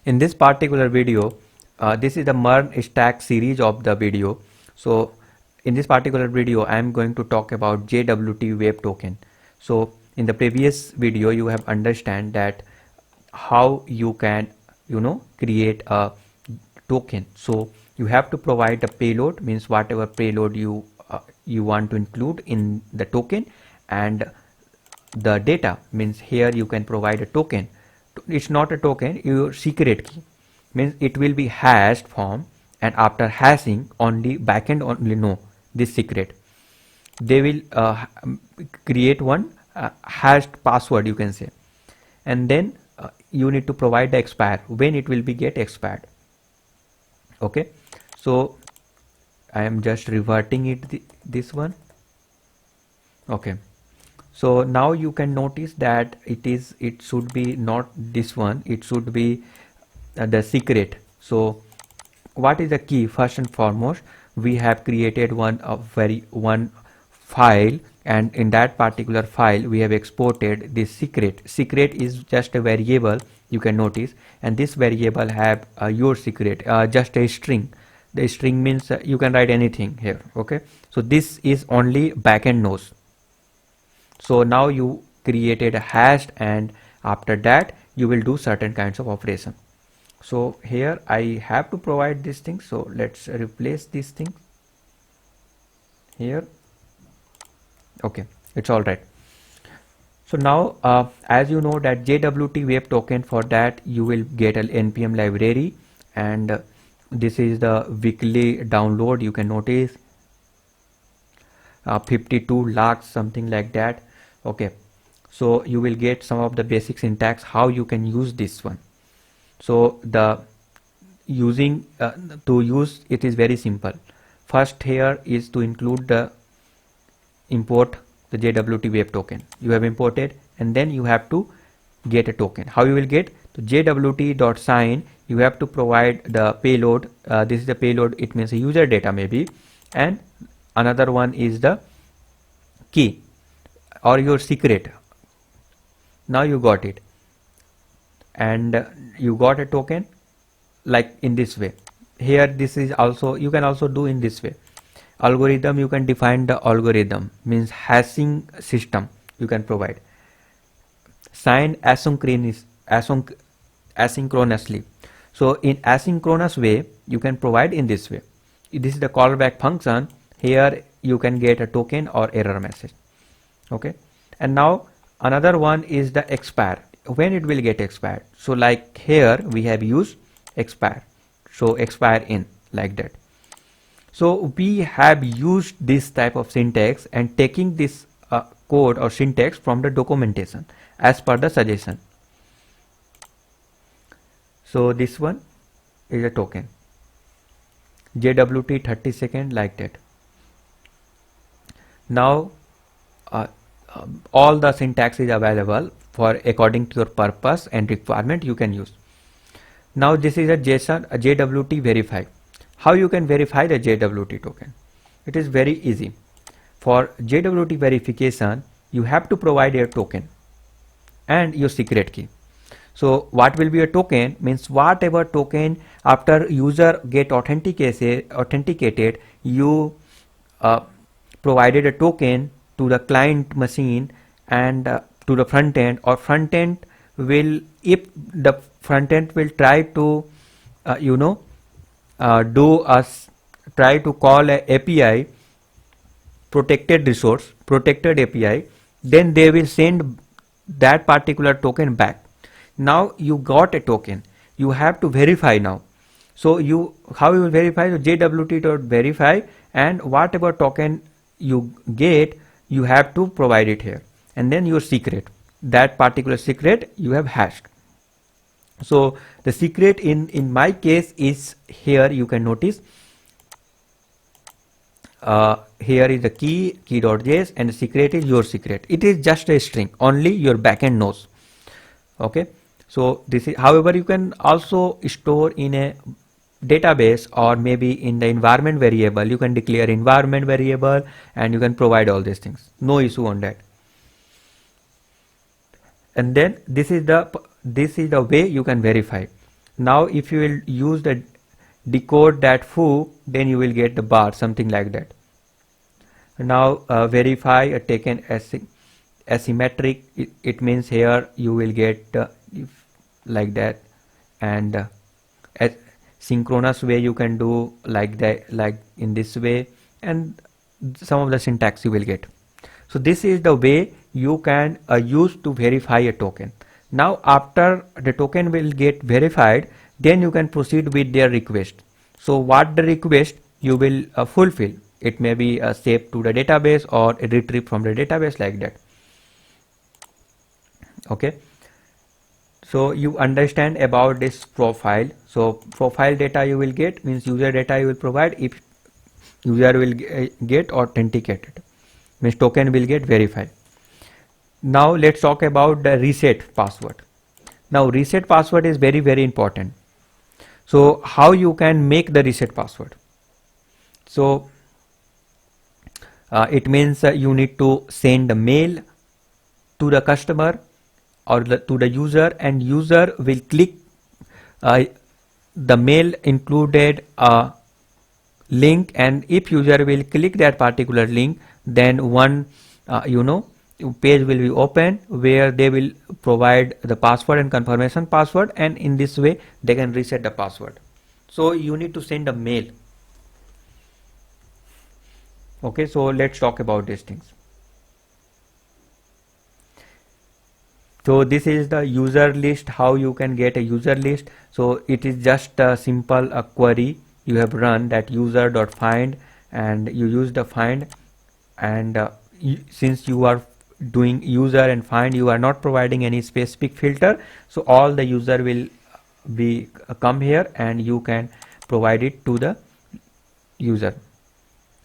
In this particular video, this is the MERN stack series of the video. So in this particular video, I am going to talk about JWT wave token. So in the previous video, you have understand that how you can, create a token. So you have to provide a payload, means whatever payload you want to include in the token, and the data, means here you can provide a token. It's not a token, your secret key, means it will be hashed form, and after hashing only backend only know this secret. They will create one hashed password, you can say, and then you need to provide the expire when it will be get expired. Okay, so I am just reverting it this one. Okay, so now you can notice that it should be not this one, it should be the secret. So what is the key? First and foremost, we have created one file, and in that particular file we have exported this secret. Secret is just a variable, you can notice, and this variable have your secret, just a string. The string means you can write anything here. Okay, so this is only backend knows. So now you created a hash, and after that you will do certain kinds of operation. So here I have to provide this thing, so let's replace this thing here. Okay, it's all right. So now as you know that JWT wave token, for that you will get an npm library, and this is the weekly download. You can notice 52 lakhs, something like that. Okay, so you will get some of the basic syntax how you can use this one. So the using to use it is very simple. First here is to include the import the JWT wave token. You have imported, and then you have to get a token. How you will get? To jwt.sign, you have to provide the payload. This is the payload, it means a user data maybe, and another one is the key or your secret. Now you got it, and you got a token like in this way. Here this is also, you can also do in this way. Algorithm, you can define the algorithm, means hashing system you can provide. Sign asynchronously. So in asynchronous way you can provide in this way. This is the callback function. Here you can get a token or error message. Okay, and now another one is the expire, when it will get expired. So like here we have used expire, so expire in, like that. So we have used this type of syntax and taking this code or syntax from the documentation as per the suggestion. So this one is a token, JWT 30 second, like that. Now all the syntax is available for according to your purpose and requirement you can use. Now this is a JSON, a JWT verify. How you can verify the JWT token? It is very easy. For JWT verification, you have to provide your token and your secret key. So what will be a token? Means whatever token after user get authenticated, you provided a token to the client machine and to the front end, or front end will, if the front end will try to try to call a API, protected resource, protected API, then they will send that particular token back. Now you got a token, you have to verify now. So how you will verify? So JWT.verify, and whatever token you get, you have to provide it here, and then your secret, that particular secret you have hashed. So the secret in my case is here, you can notice here is the key.js, and the secret is your secret. It is just a string, only your backend knows. Okay, so this is, however, you can also store in a database or maybe in the environment variable. You can declare environment variable and you can provide all these things, no issue on that. And then this is the way you can verify. Now if you will use the decode that foo, then you will get the bar, something like that. Now verify taken asymmetric, it means here you will get like that, and synchronous way you can do like that, like in this way, and some of the syntax you will get. So this is the way you can use to verify a token. Now after the token will get verified, then you can proceed with their request. So what the request you will fulfill, it may be saved to the database or retrieved from the database, like that. Okay, so you understand about this profile. So profile data you will get means user data you will provide if user will get authenticated, means token will get verified. Now let's talk about the reset password. Now reset password is very important. So how you can make the reset password? So it means you need to send a mail to the customer or to the user, and user will click the mail included a link, and if user will click that particular link, then one page will be open where they will provide the password and confirmation password, and in this way they can reset the password. So you need to send a mail. Okay, so let's talk about these things. So this is the user list, how you can get a user list. So it is just a simple query you have run, that user.find, and you use the find, and since you are doing user and find, you are not providing any specific filter, so all the user will be come here and you can provide it to the user.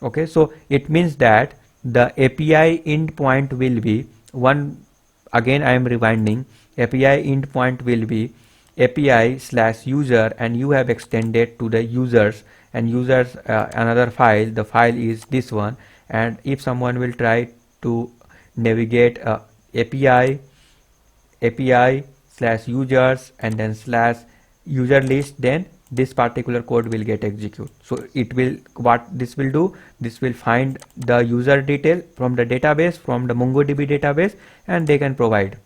Okay, so it means that the API endpoint will be one, again I am rewinding, API endpoint will be API/user, and you have extended to the users, and users another file, the file is this one, and if someone will try to navigate API/users and then /user list, then this particular code will get executed. So it will, what this will do, this will find the user detail from the database, from the MongoDB database, and they can provide.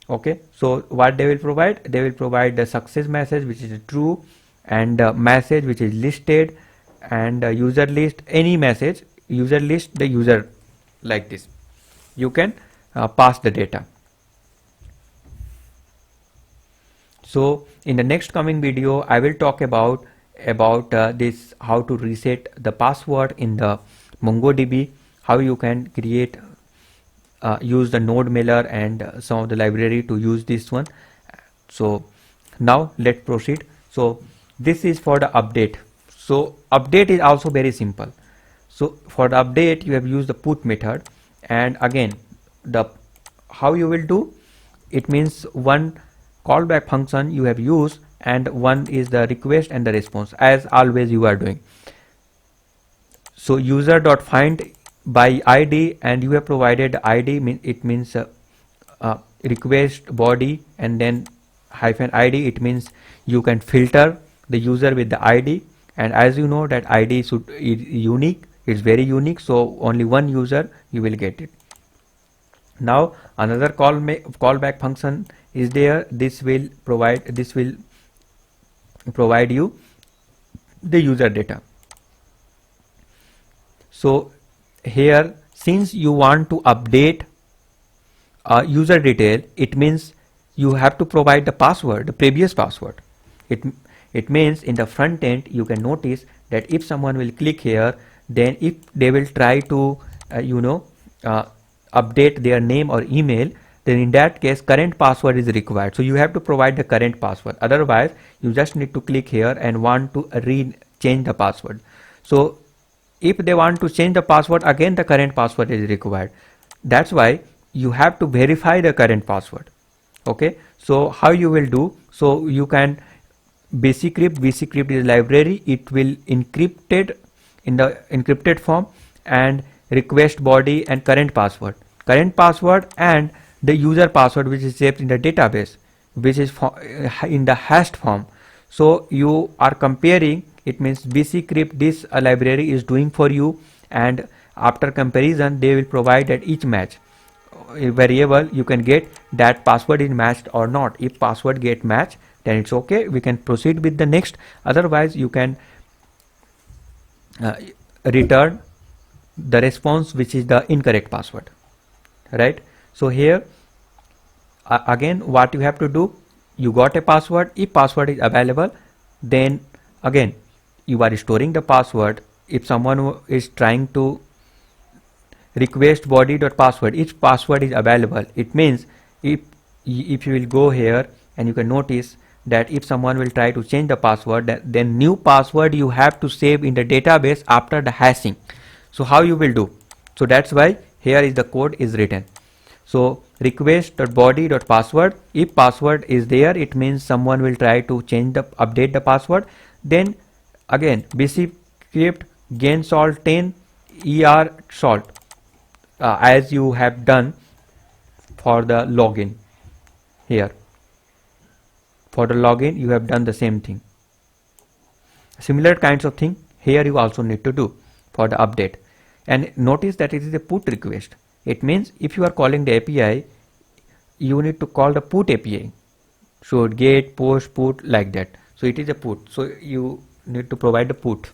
Okay, so what they will provide, they will provide the success message which is true, and message which is listed, and user list, any message, user list, the user, like this you can pass the data. So in the next coming video I will talk about this, how to reset the password in the MongoDB, how you can create use the node mailer and some of the library to use this one. So now let's proceed. So this is for the update. So update is also very simple. So for the update you have used the put method, and again the how you will do, it means one callback function you have used, and one is the request and the response, as always you are doing. So user.find by ID, and you have provided ID, it means request body, and then -ID, it means you can filter the user with the ID, and as you know that ID is unique, it's very unique, so only one user you will get it. Now another callback function is there, this will provide you the user data. So here, since you want to update user detail, it means you have to provide the password, the previous password. It means in the front end you can notice that if someone will click here, then if they will try to update their name or email, then in that case current password is required. So you have to provide the current password, otherwise you just need to click here and want to change the password. So if they want to change the password, again the current password is required. That's why you have to verify the current password. Okay, so how you will do, so you can bcrypt is a library, it will encrypted in the encrypted form, and request body and current password and the user password which is saved in the database, which is in the hashed form. So you are comparing, it means bcrypt this library is doing for you, and after comparison they will provide at each match a variable you can get that password is matched or not. If password get matched, then it's okay, we can proceed with the next. Otherwise you can return the response which is the incorrect password, right? So here again what you have to do, you got a password, if password is available, then again you are storing the password. If someone is trying to request body.password, if password is available, it means if you will go here and you can notice that if someone will try to change the password, then new password you have to save in the database after the hashing. So how you will do? So that's why here is the code is written. So request.body.password, if password is there, it means someone will try to change the update the password. Then again bcrypt gain salt 10 er salt as you have done for the login. Here for the login you have done the same thing. Similar kinds of thing here you also need to do for the update. And notice that it is a put request. It means if you are calling the API, you need to call the put API. So get, post, put, like that. So it is a put. So you need to provide the put.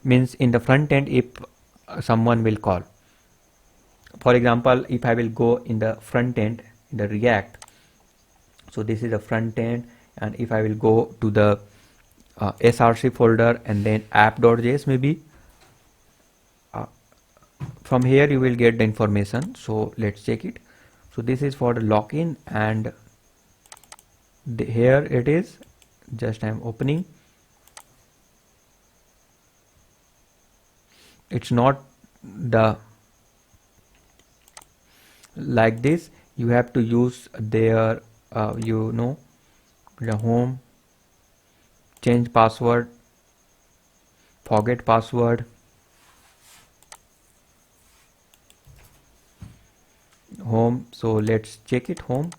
Means in the front end if someone will call. For example, if I will go in the front end, in the React. So this is the front end, and if I will go to the src folder and then app.js maybe, from here you will get the information. So let's check it. So this is for the login, and here it is. Just I am opening. It's not the like this. You have to use their you know, the home, change password, forget password, home. So let's check it. Home,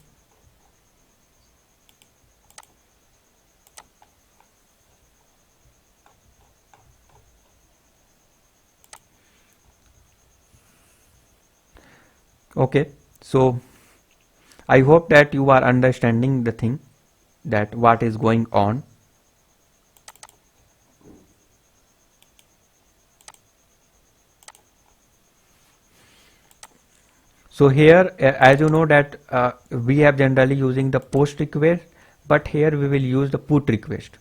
okay. So I hope that you are understanding the thing, that what is going on. So here as you know that we have generally using the post request, but here we will use the put request.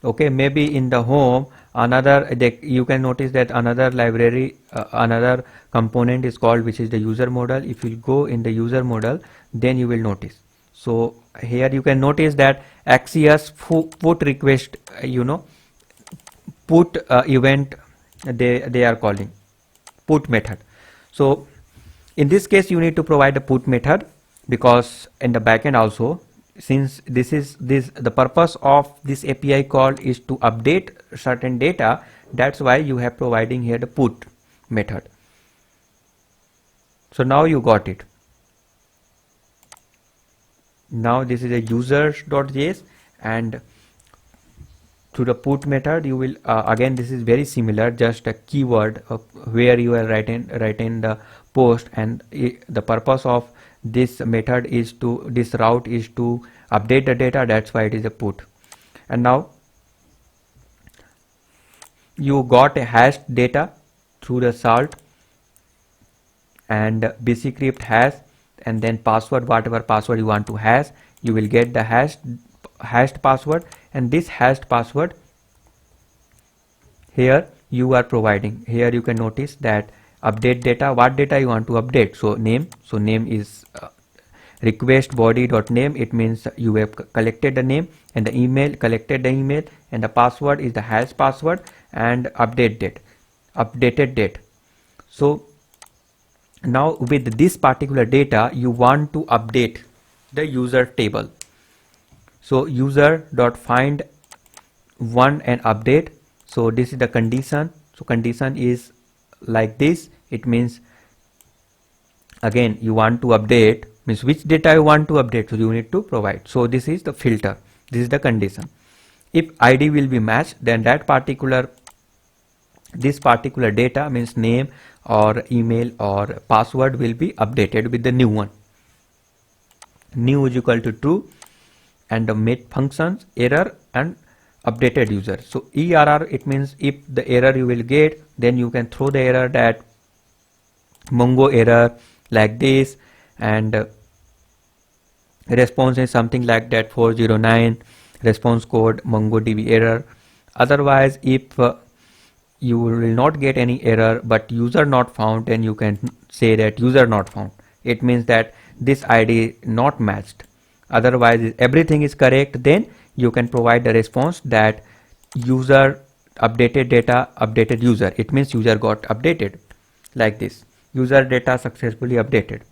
Okay, maybe in the home another you can notice that another library another component is called, which is the user model. If you go in the user model, then you will notice. So here you can notice that Axios put request you know, put event they are calling put method. So in this case you need to provide the put method, because in the backend also, since the purpose of this API call is to update certain data, that's why you have providing here the put method. So now you got it. Now this is a users.js, and to the put method you will again this is very similar, just a keyword where you are writing the post, and the purpose of this method is to, this route is to update the data, that's why it is a put. And now you got a hashed data through the salt, and bcrypt hash, and then password, whatever password you want to hash, you will get the hashed password, and this hashed password here you are providing. Here you can notice that update data, what data you want to update. So name, so name is request body.name, it means you have collected the name, and the email, collected the email, and the password is the hash password, and updated date. So now with this particular data you want to update the user table. So user.find one and update. So this is the condition. So condition is like this. It means again you want to update means which data you want to update, so you need to provide. So this is the filter, this is the condition. If ID will be matched, then this particular data, means name or email or password, will be updated with the new one. New is equal to true, and the met functions error and updated user. So ERR, it means if the error you will get, then you can throw the error that Mongo error like this, and response is something like that 409, response code MongoDB error. Otherwise, if you will not get any error but user not found, then you can say that user not found. It means that this ID not matched. Otherwise, if everything is correct, then you can provide the response that user updated data, updated user. It means user got updated, like this, user data successfully updated.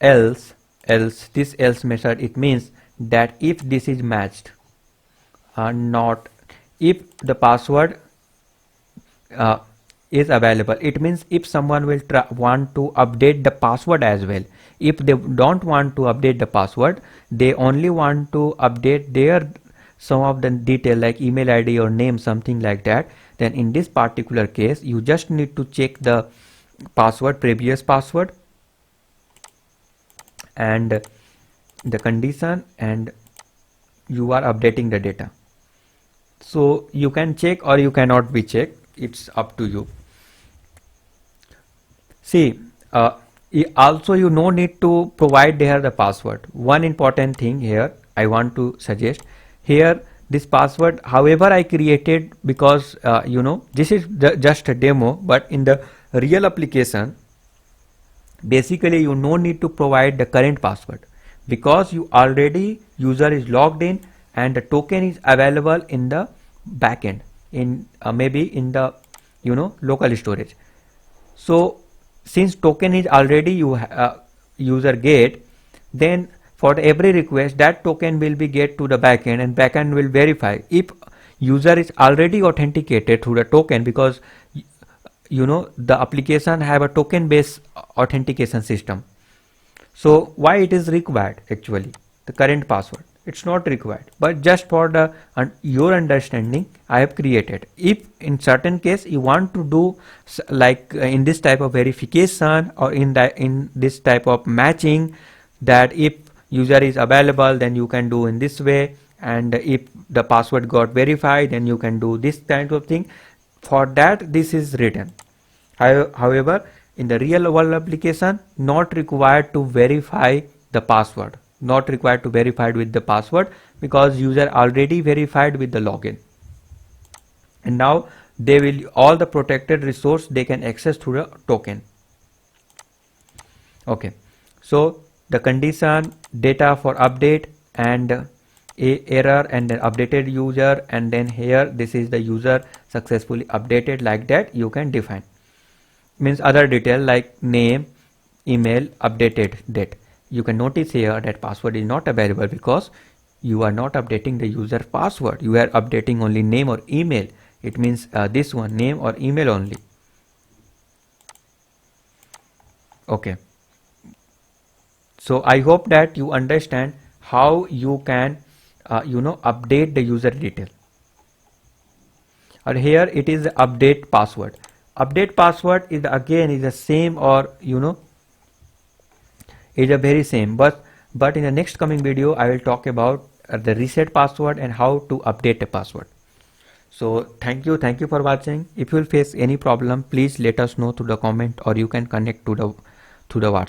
Else, this else method, it means that if this is matched, not if the password is available, it means if someone will want to update the password as well. If they don't want to update the password, they only want to update their some of the detail like email ID or name, something like that, then in this particular case you just need to check the password, previous password, and the condition, and you are updating the data. So you can check or you cannot be checked, it's up to you. See, also you no need to provide there the password. One important thing here I want to suggest here, this password however I created, because you know, this is just a demo, but in the real application basically you no need to provide the current password, because you already user is logged in and the token is available in the backend, in maybe in the, you know, local storage. So since token is already user get, then for every request that token will be get to the backend, and backend will verify if user is already authenticated through the token, because you know the application have a token based authentication system. So why it is required actually the current password? It's not required, but just for the your understanding I have created. If in certain case you want to do like in this type of verification or in this type of matching, that if user is available then you can do in this way, and if the password got verified then you can do this kind of thing. For that this is written. However, in the real world application, not required to verify the password, not required to verify with the password, because user already verified with the login, and now they will all the protected resource they can access through the token. Okay, so the condition, data for update, and a error, and then updated user, and then here this is the user successfully updated, like that you can define. Means other detail like name, email, updated date. You can notice here that password is not available because you are not updating the user password, you are updating only name or email. It means this one, name or email only. Okay, so I hope that you understand how you can you know, update the user detail. Or here it is the update password. Update password is again is the same, or you know, is a very same, but in the next coming video I will talk about the reset password and how to update a password. So thank you for watching. If you will face any problem, please let us know through the comment, or you can connect to the WhatsApp.